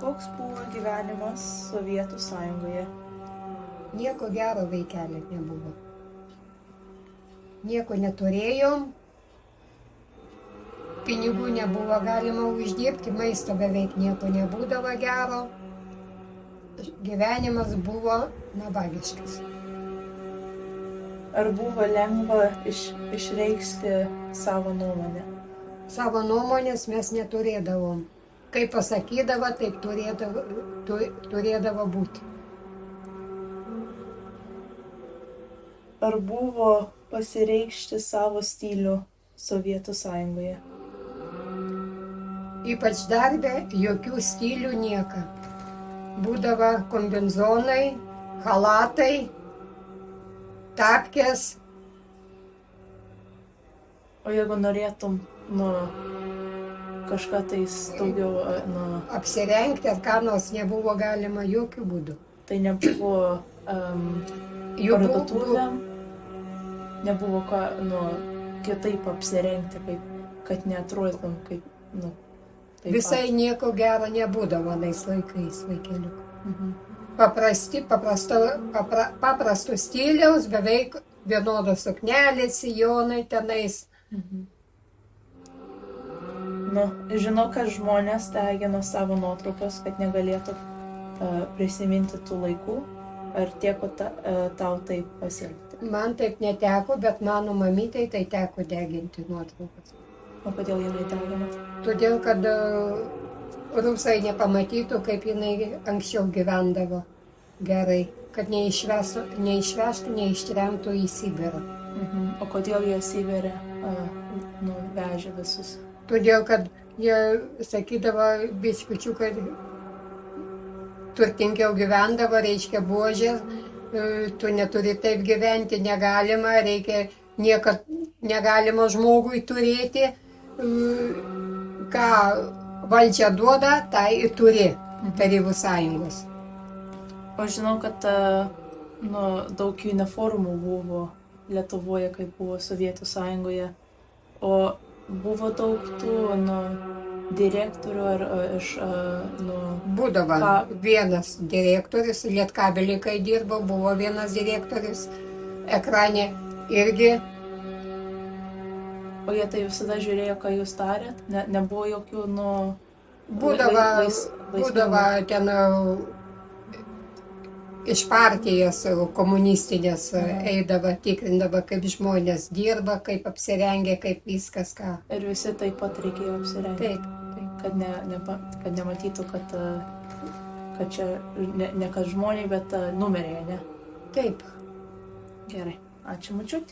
Koks buvo gyvenimas Sovietų Sąjungoje? Nieko gero, vaikeli, nebuvo. Nieko neturėjom, pinigų nebuvo galima uždirbti, maisto beveik nieko nebūdavo gero. Gyvenimas buvo nabagiškas. Ar buvo lengva išreikšti savo nuomonę? Savo nuomonės mes neturėdavom. Kaip pasakydavo, taip turėdavo būti. Ar buvo pasireikšti savo stilių Sovietų Sąjungoje? Ypač darbe jokių stilių nieka. Būdavo kombinzonai, chalatai, tapkės. O jeigu norėtum kažką tais daugiau Apsirengti ar ką nors nebuvo galima jokių būdų. Tai nebuvo parduotuvėm, nebuvo ką kitaip apsirengti, kad neatrodytum kaip taip Visai pat. nieko gero nebūdavo tais laikais, vaikeliuk. Mhm. Paprasto stiliaus, beveik vienodos suknelės, sijonai tenais. Mhm. Žinau, kad žmonės degino savo nuotraukas, kad negalėtų prisiminti tų laikų. Ar teko tau taip pasielgti? Man taip neteko, bet mano mamytei tai teko deginti nuotraukas. O kodėl jinai degino? Todėl, kad rusai nepamatytų, kaip jinai anksčiau gyvendavo gerai, kad neišvestų, neištremtų į Sibirą. Mhm. O kodėl jie Sibirę vežė visus? Todėl, kad jie sakydavo biškučių, kad turtingiau gyvendavo, reiškia buožės, tu neturi taip gyventi, negalima, reikia niekad negalima žmogui turėti, ką valdžia duoda, tai ir turi Tarybų Sąjungos. O žinau, kad daug uniformų buvo Lietuvoje, kai buvo Sovietų Sąjungoje. O buvo daug tų direktorių ar iš... Būdavo vienas direktorius, Lietkabely, kai dirbo, buvo vienas direktorius, ekrane irgi. O jie tai visada žiūrėjo, ką jūs darėt? Nebuvo jokių, Būdavo ten iš partijos komunistinės eidavo, tikrindavo, kaip žmonės dirba, kaip apsirengia, kaip viskas ką. Ir visi taip pat reikėjo apsirengti? Taip. Kad nematytų, kad čia ne kad žmoniai, bet numeriai, ne? Taip. Gerai. Ačiū, Mačiut.